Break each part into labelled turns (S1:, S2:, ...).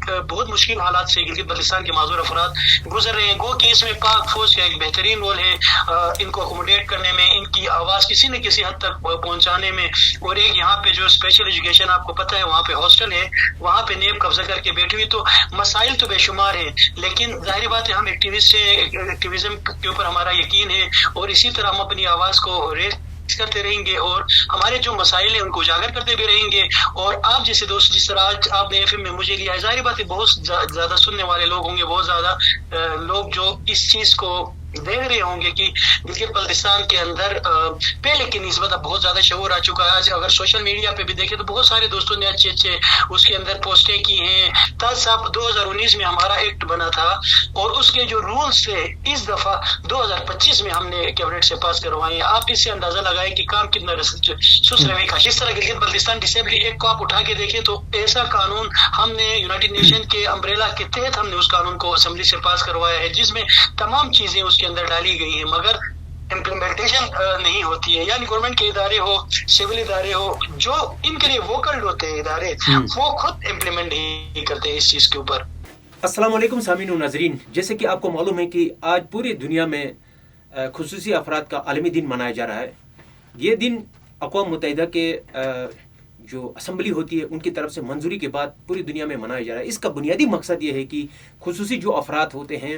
S1: بہت مشکل حالات سے گلگت بلتستان کے معذور افراد گزر رہے ہیں. گو کہ اس میں پاک فوج کا ایک بہترین رول ہے ان کو اکوموڈیٹ کرنے میں، ان کی آواز کسی نہ کسی حد تک پہنچانے میں. اور ایک یہاں پہ جو اسپیشل ایجوکیشن آپ کو پتہ ہے وہاں پہ ہاسٹل ہے، وہاں پہ نیب قبضہ کر کے بیٹھی ہوئی. تو مسائل تو بے شمار ہیں، لیکن ظاہر بات ہے ہم ایکٹیویزم کے اوپر ہمارا یقین ہے اور اسی طرح ہم اپنی آواز کو ریز کرتے رہیں گے اور ہمارے جو مسائل ہیں ان کو اجاگر کرتے بھی رہیں گے. اور آپ جیسے دوست جس طرح آج آپ نے ایف ایم میں مجھے لیا ہے، ظاہر بات ہے بہت زیادہ سننے والے لوگ ہوں گے، بہت زیادہ لوگ جو اس چیز کو دیکھ رہے ہوں گے کہ گلگت بلتستان کے اندر پہلے کی نسبت اب بہت زیادہ شعور آ چکا ہے. آج اگر سوشل میڈیا پہ بھی دیکھیں تو بہت سارے دوستوں نے اچھے اس کے اندر پوسٹیں کی ہیں. تاج صاحب 2019 میں ہمارا ایکٹ بنا تھا اور اس کے جو رولز تھے اس دفعہ 2025 میں ہم نے کیبنٹ سے پاس کروائے ہیں. آپ اس سے اندازہ لگائیں کہ کام کتنا سست روی کا. جس طرح گلگت بلتستان ڈسیبلٹی ایکٹ کو آپ اٹھا کے دیکھیں تو ایسا قانون ہم نے یونائٹڈ نیشن کے امبریلا کے تحت ہم نے اس قانون کو اسمبلی سے پاس کروایا ہے، جس میں تمام چیزیں اس کے اندر ڈالی گئی ہیں، مگر امپلیمنٹیشن نہیں ہوتی ہے. یعنی گورنمنٹ کے ادارے ہو، سول ادارے ہو، جو ان کے لیے ووکل ہوتے ہیں ادارے، وہ خود امپلیمنٹ نہیں کرتے ہیں اس چیز کے اوپر.
S2: السلام علیکم سامعین و ناظرین، جیسے کہ آپ کو معلوم ہے کہ آج پوری دنیا میں خصوصی افراد کا عالمی دن منایا جا رہا ہے. یہ دن اقوام متحدہ کے جو اسمبلی ہوتی ہے ان کی طرف سے منظوری کے بعد پوری دنیا میں منایا جا رہا ہے. اس کا بنیادی مقصد یہ ہے کہ خصوصی جو افراد ہوتے ہیں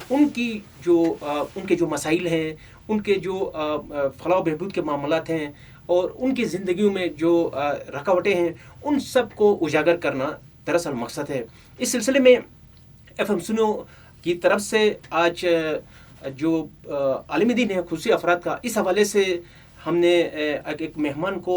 S2: ان کے جو مسائل ہیں، ان کے جو فلاح و بہبود کے معاملات ہیں اور ان کی زندگیوں میں جو رکاوٹیں ہیں ان سب کو اجاگر کرنا دراصل مقصد ہے. اس سلسلے میں ایف ایم سنو کی طرف سے آج جو عالمی دن ہے خصوصی افراد کا، اس حوالے سے ہم نے ایک مہمان کو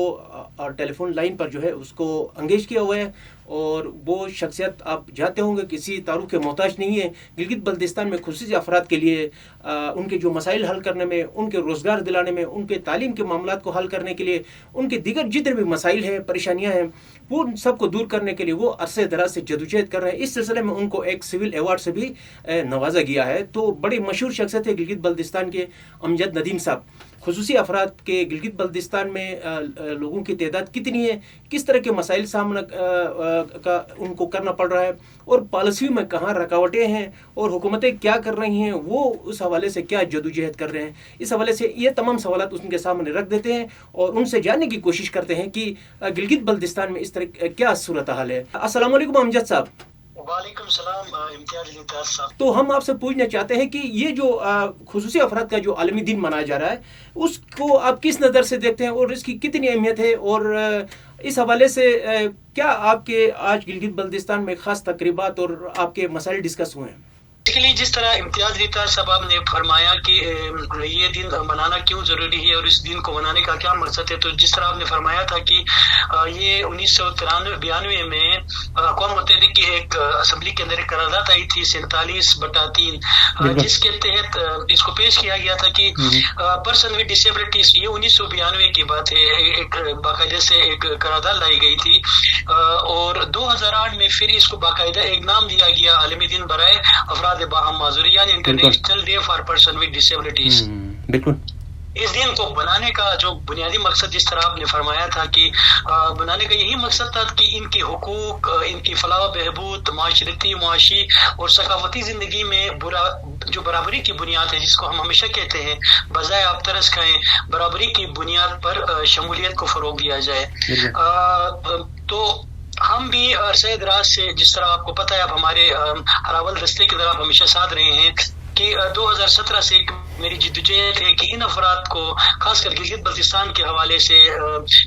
S2: ٹیلی فون لائن پر جو ہے اس کو انگیج کیا ہوا ہے اور وہ شخصیت آپ جانتے ہوں گے کسی تعارف کے محتاج نہیں ہے. گلگت بلتستان میں خصوصی افراد کے لیے ان کے جو مسائل حل کرنے میں، ان کے روزگار دلانے میں، ان کے تعلیم کے معاملات کو حل کرنے کے لیے، ان کے دیگر جتنے بھی مسائل ہیں، پریشانیاں ہیں، وہ ان سب کو دور کرنے کے لیے وہ عرصے دراز سے جدوجہد کر رہے ہیں. اس سلسلے میں ان کو ایک سول ایوارڈ سے بھی نوازا گیا ہے. تو بڑی مشہور شخصیت ہے گلگت بلتستان کے امجد ندیم صاحب. خصوصی افراد کے گلگت بلتستان میں لوگوں کی تعداد کتنی ہے، کس طرح کے مسائل سامنا کا ان کو کرنا پڑ رہا ہے اور پالیسیوں میں کہاں رکاوٹیں ہیں اور حکومتیں کیا کر رہی ہیں، وہ اس حوالے سے کیا جدوجہد کر رہے ہیں، اس حوالے سے یہ تمام سوالات ان کے سامنے رکھ دیتے ہیں اور ان سے جاننے کی کوشش کرتے ہیں کہ گلگت بلتستان میں اس طرح کیا صورتحال ہے. السلام علیکم امجد صاحب.
S1: وعلیکم السلام امتیاز صاحب.
S2: تو ہم آپ سے پوچھنا چاہتے ہیں کہ یہ جو خصوصی افراد کا جو عالمی دن منایا جا رہا ہے اس کو آپ کس نظر سے دیکھتے ہیں اور اس کی کتنی اہمیت ہے، اور اس حوالے سے کیا آپ کے آج گلگت بلتستان میں خاص تقریبات اور آپ کے مسائل ڈسکس ہوئے ہیں؟
S1: جس طرح امتیاز ریتار صاحب نے فرمایا کہ یہ دن منانا کیوں ضروری ہے اور اس دن کو منانے کا کیا مقصد ہے، تو جس طرح آپ نے فرمایا تھا کہ یہ 1992 میں اقوام متحدہ کی ایک اسمبلی کے اندر ایک قرارداد آئی تھی 47/3 جس کے تحت اس کو پیش کیا گیا تھا کہ پرسن ود ڈسیبلٹیز، یہ 1992 کی بات ہے، ایک باقاعدہ سے ایک قرارداد لائی گئی تھی اور 2008 میں پھر اس کو باقاعدہ ایک نام دیا گیا عالمی دن برائے افراد باہم معذوری، یعنی international day for person with disabilities.
S2: بالکل.
S1: اس دن کو بنانے کا جو بنیادی مقصد جس طرح آپ نے فرمایا تھا کہ بنانے کا یہی مقصد تھا کہ ان کے حقوق، ان کی فلاح و بہبود، معاشرتی، معاشی اور ثقافتی زندگی میں جو برابری کی بنیاد ہے، جس کو ہم ہمیشہ کہتے ہیں بجائے آپ ترس کھائیں، برابری کی بنیاد پر شمولیت کو فروغ دیا جائے. تو ہم بھی عرصہ دراز سے، جس طرح آپ کو پتہ ہے، آپ ہمارے ہراول دستے کی طرف ہمیشہ ساتھ رہے ہیں کہ 2017 سے میری جدوجہد ہے کہ ان افراد کو خاص کر گلگت بلتستان کے حوالے سے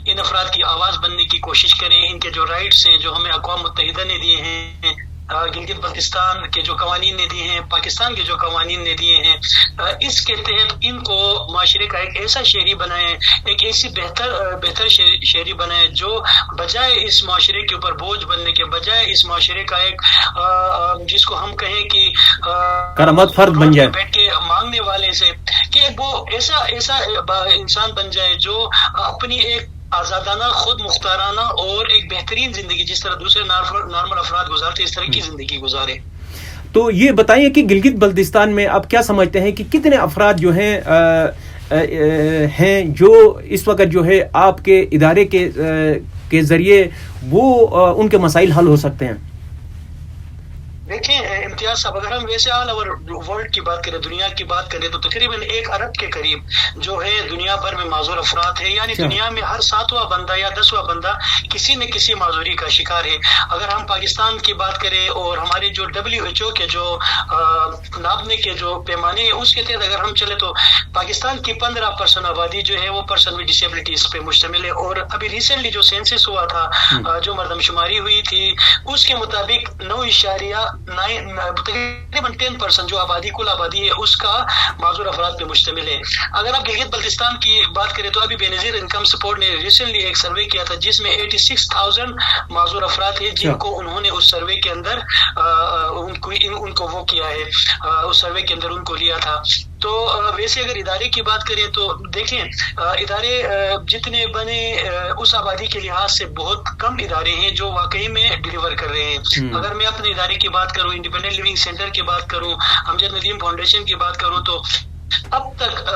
S1: ان افراد کی آواز بننے کی کوشش کریں. ان کے جو رائٹس ہیں جو ہمیں اقوام متحدہ نے دیے ہیں، گلگت بلتستان کے جو قوانین نے دیے ہیں، پاکستان کے جو قوانین نے دیے ہیں، اس کے تحت ان کو معاشرے کا ایک ایسا شہری بنائیں، ایک ایسی بہتر شہری بنائیں جو بجائے اس معاشرے کے اوپر بوجھ بننے کے، بجائے اس معاشرے کا ایک جس کو ہم کہیں کہ
S2: کرامت فرد بن جائے،
S1: بیٹھ کے مانگنے والے سے، کہ وہ ایسا انسان بن جائے جو اپنی ایک آزادانہ، خود مختارانہ اور ایک بہترین زندگی، جس طرح دوسرے نارمل افراد گزارتے اس طرح کی زندگی گزارے.
S2: تو یہ بتائیے کہ گلگت بلتستان میں آپ کیا سمجھتے ہیں کہ کتنے افراد جو ہیں جو اس وقت جو ہے آپ کے ادارے کے ذریعے وہ ان کے مسائل حل ہو سکتے ہیں؟
S1: امتیاز صاحب اگر ہم ویسے آل اوور ورلڈ کی بات کریں، دنیا کی بات کریں، تو تقریباً 1 ارب کے قریب جو ہے دنیا بھر میں معذور افراد ہیں، یعنی دنیا میں ہر 7واں بندہ یا 10واں بندہ کسی نہ کسی معذوری کا شکار ہے۔ اگر ہم پاکستان کی بات کریں اور ہمارے جو WHO کے جو ناپنے کے جو پیمانے ہیں اس کے تحت اگر ہم چلے تو پاکستان کی 15% آبادی جو ہے وہ پرسن ود ڈسیبلٹیز پہ مشتمل ہے۔ اور ابھی ریسنٹلی جو سینسس ہوا تھا، جو مردم شماری ہوئی تھی، اس کے مطابق 9.9 تقریباً 10% جو آبادی کل آبادی ہے اس کا معذور افراد پہ مشتمل ہے۔ اگر آپ گلگت بلتستان کی بات کریں تو ابھی بے نظیر انکم سپورٹ نے ریسنٹلی ایک سروے کیا تھا جس میں 86,000 معذور افراد ہیں جن کو انہوں نے اس سروے کے اندر ان کو وہ کیا ہے، اس سروے کے اندر ان کو لیا تھا۔ تو ویسے اگر ادارے کی بات کریں تو دیکھیں ادارے جتنے بنے اس آبادی کے لحاظ سے بہت کم ادارے ہیں جو واقعی میں ڈیلیور کر رہے ہیں۔ اگر میں اپنے ادارے کی بات کروں، انڈیپینڈنٹ لیونگ سینٹر کی بات کروں، امجد ندیم فاؤنڈیشن کی بات کروں، تو اب تک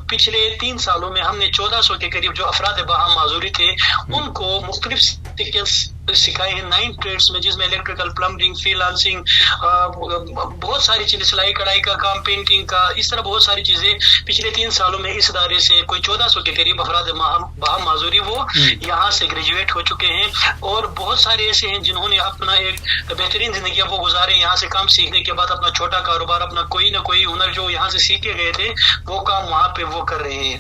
S1: پچھلے 3 سالوں میں ہم نے 1400 کے قریب جو افراد باہم معذوری تھے ان کو مختلف سکھائے ہیں 9 ٹریڈز میں، جس میں الیکٹریکل، پلمبرنگ، فری لانسنگ، بہت ساری چیزیں، سلائی کڑھائی کا کام، پینٹنگ کا، اس طرح بہت ساری چیزیں پچھلے 3 سالوں میں اس ادارے سے کوئی 1400 کے قریب افراد باہم معذوری وہ یہاں سے گریجویٹ ہو چکے ہیں۔ اور بہت سارے ایسے ہیں جنہوں نے اپنا ایک بہترین زندگی وہ گزارے، یہاں سے کام سیکھنے کے بعد اپنا چھوٹا کاروبار، اپنا کوئی نہ کوئی ہنر جو یہاں سے سیکھ کے گئے تھے وہ کام وہاں پہ وہ کر رہے ہیں۔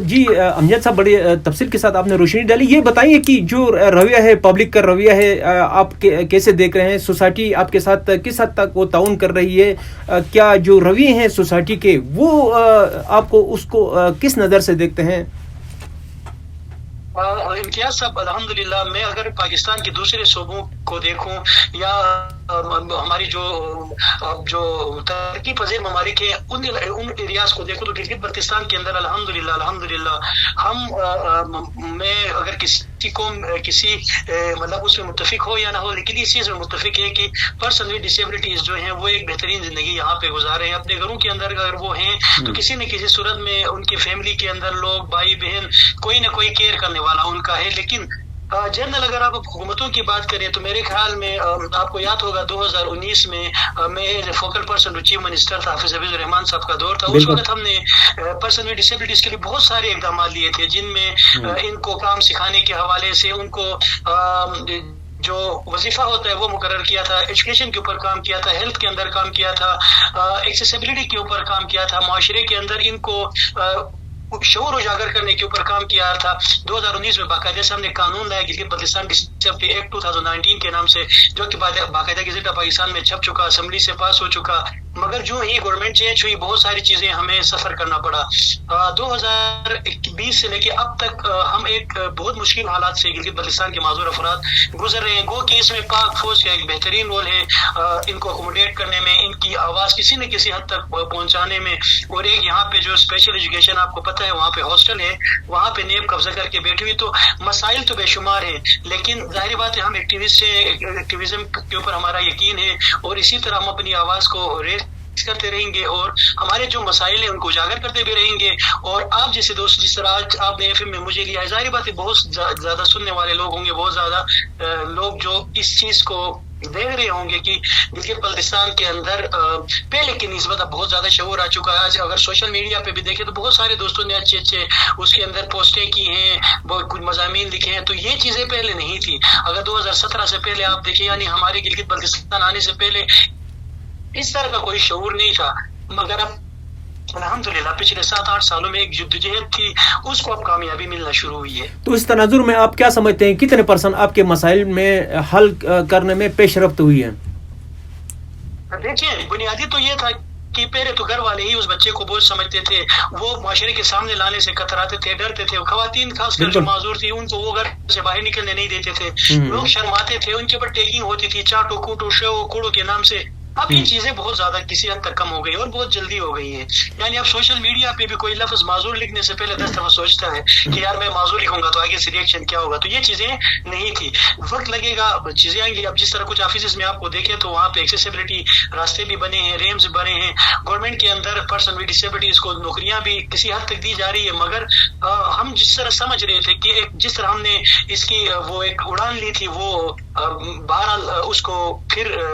S2: جی امجد صاحب، بڑی تفصیل کے ساتھ آپ نے روشنی ڈالی۔ یہ بتائیے کہ جو رویہ ہے، پبلک کا رویہ ہے، آپ کیسے دیکھ رہے ہیں؟ سوسائٹی آپ کے ساتھ کس حد تک وہ تعاون کر رہی ہے؟ کیا جو رویے ہیں سوسائٹی کے وہ آپ کو اس کو کس نظر سے دیکھتے ہیں؟
S1: امتیاز صاحب الحمدللہ میں اگر پاکستان کے دوسرے صوبوں کو دیکھوں یا ہماری جو ترقی پذیر ممالک ہیں ان ایریاز کو دیکھوں تو گلگت بلتستان کے اندر الحمدللہ ہم میں اگر کسی قوم کسی مطلب اس میں متفق ہو یا نہ ہو، لیکن اس چیز میں متفق ہے کہ پرسن ود ڈسیبلٹیز جو ہیں وہ ایک بہترین زندگی یہاں پہ گزار رہے ہیں اپنے گھروں کے اندر۔ اگر وہ ہیں تو کسی نہ کسی صورت میں ان کی فیملی کے اندر لوگ، بھائی بہن، کوئی نہ کوئی کیئر کرنے والا ان کا ہے۔ لیکن جنرل اگر آپ حکومتوں کی بات کریں تو میرے خیال میں آپ کو یاد ہوگا 2019 میں میں فوکل پرسن چیف منسٹر تھا، حافظ عبید الرحمان صاحب کا دور تھا۔ اس وقت ہم نے پرسن ود ڈسیبلٹیز کے لیے بہت سارے اقدامات لیے تھے جن میں ان کو کام سکھانے کے حوالے سے ان کو جو وظیفہ ہوتا ہے وہ مقرر کیا تھا، ایجوکیشن کے اوپر کام کیا تھا، ہیلتھ کے اندر کام کیا تھا، ایکسیسیبلٹی کے اوپر کام کیا تھا، معاشرے کے اندر ان کو شعور اجاگر کرنے کے اوپر کام کیا تھا۔ 2019 میں باقاعدہ سے ہم نے قانون لایا گلگت بلتستان ڈسیبلٹی ایکٹ 2019 کے نام سے، جو کہ باقاعدہ گزٹ آف پاکستان میں چھپ چکا، اسمبلی سے پاس ہو چکا، مگر جو ہی گورنمنٹ چینج ہوئی بہت ساری چیزیں ہمیں سفر کرنا پڑا۔ 2020 سے لے کے اب تک ہم ایک بہت مشکل حالات سے گلگت بلتستان کے معذور افراد گزر رہے ہیں۔ گو کہ اس میں پاک فوج کا ایک بہترین رول ہے ان کو اکوموڈیٹ کرنے میں، ان کی آواز کسی نہ کسی حد تک پہنچانے میں، اور ایک یہاں پہ جو اسپیشل ایجوکیشن آپ کو پتہ ہے وہاں پہ ہاسٹل ہے، وہاں پہ نیب قبضہ کر کے بیٹھی ہوئی، تو مسائل تو بے شمار ہیں، لیکن ظاہر بات ہے ہم ایکٹیویزم کے اوپر ہمارا یقین ہے اور اسی طرح ہم اپنی آواز کو ریز کرتے رہیں گے اور ہمارے جو مسائل ہیں ان کو اجاگر کرتے بھی رہیں گے۔ اور آپ جیسے دوست جس طرح آج آپ نے FM میں مجھے لیا ہے، ظاہر بات ہے بہت زیادہ سننے والے لوگ ہوں گے، بہت زیادہ لوگ جو اس چیز کو دیکھ رہے ہوں گے کہ گلگت بلتستان کے اندر پہلے کی نسبت اب بہت زیادہ شعور آ چکا ہے۔ آج اگر سوشل میڈیا پہ بھی دیکھیں تو بہت سارے دوستوں نے اچھے اس کے اندر پوسٹیں کی ہیں، کچھ مضامین لکھے ہیں، تو یہ چیزیں پہلے نہیں تھی۔ اگر 2017 سے پہلے آپ دیکھیں، یعنی ہمارے گلگت بلتستان آنے سے پہلے اس طرح کا کوئی شعور نہیں تھا، مگر اب الحمدللہ پچھلے 7-8 سالوں میں ایک جدوجہد تھی، اس کو اب کامیابی ملنا شروع ہوئی ہے۔
S2: تو اس تناظر میں آپ کیا سمجھتے ہیں کتنے % آپ کے مسائل میں حل کرنے میں پیش رفت ہوئی ہے؟
S1: دیکھیں بنیادی تو یہ تھا کہ پہلے تو گھر والے ہی اس بچے کو بوجھ سمجھتے تھے، وہ معاشرے کے سامنے لانے سے کتراتے تھے، ڈرتے تھے۔ خواتین خاص کر جو معذور تھی ان کو وہ گھر سے باہر نکلنے نہیں دیتے تھے، لوگ شرماتے تھے، ان کے اوپر ٹیگنگ ہوتی تھی چاٹو کوٹو شو کوڑو کے نام سے۔ اب یہ چیزیں بہت زیادہ کسی حد تک کم ہو گئی اور بہت جلدی ہو گئی ہیں، یعنی اب سوشل میڈیا پہ بھی کوئی لفظ معذور لکھنے سے پہلے 10 دفعہ سوچتا ہے کہ یار میں معذور لکھوں گا تو آگے سے ریئیکشن کیا ہوگا، تو یہ چیزیں نہیں تھی، وقت لگے گا، چیزیں آئیں گی۔ اب جس طرح کچھ آفیسز میں آپ کو دیکھیں تو وہاں پہ ایکسیسیبلٹی راستے بھی بنے ہیں، ریمز بنے ہیں، گورنمنٹ کے اندر پرسن ود ڈسیبلٹیز کو نوکریاں بھی کسی حد تک دی جا رہی ہے، مگر ہم جس طرح سمجھ رہے تھے کہ جس طرح ہم نے اس کی وہ ایک اڑان لی تھی، وہ بہرحال اس کو پھر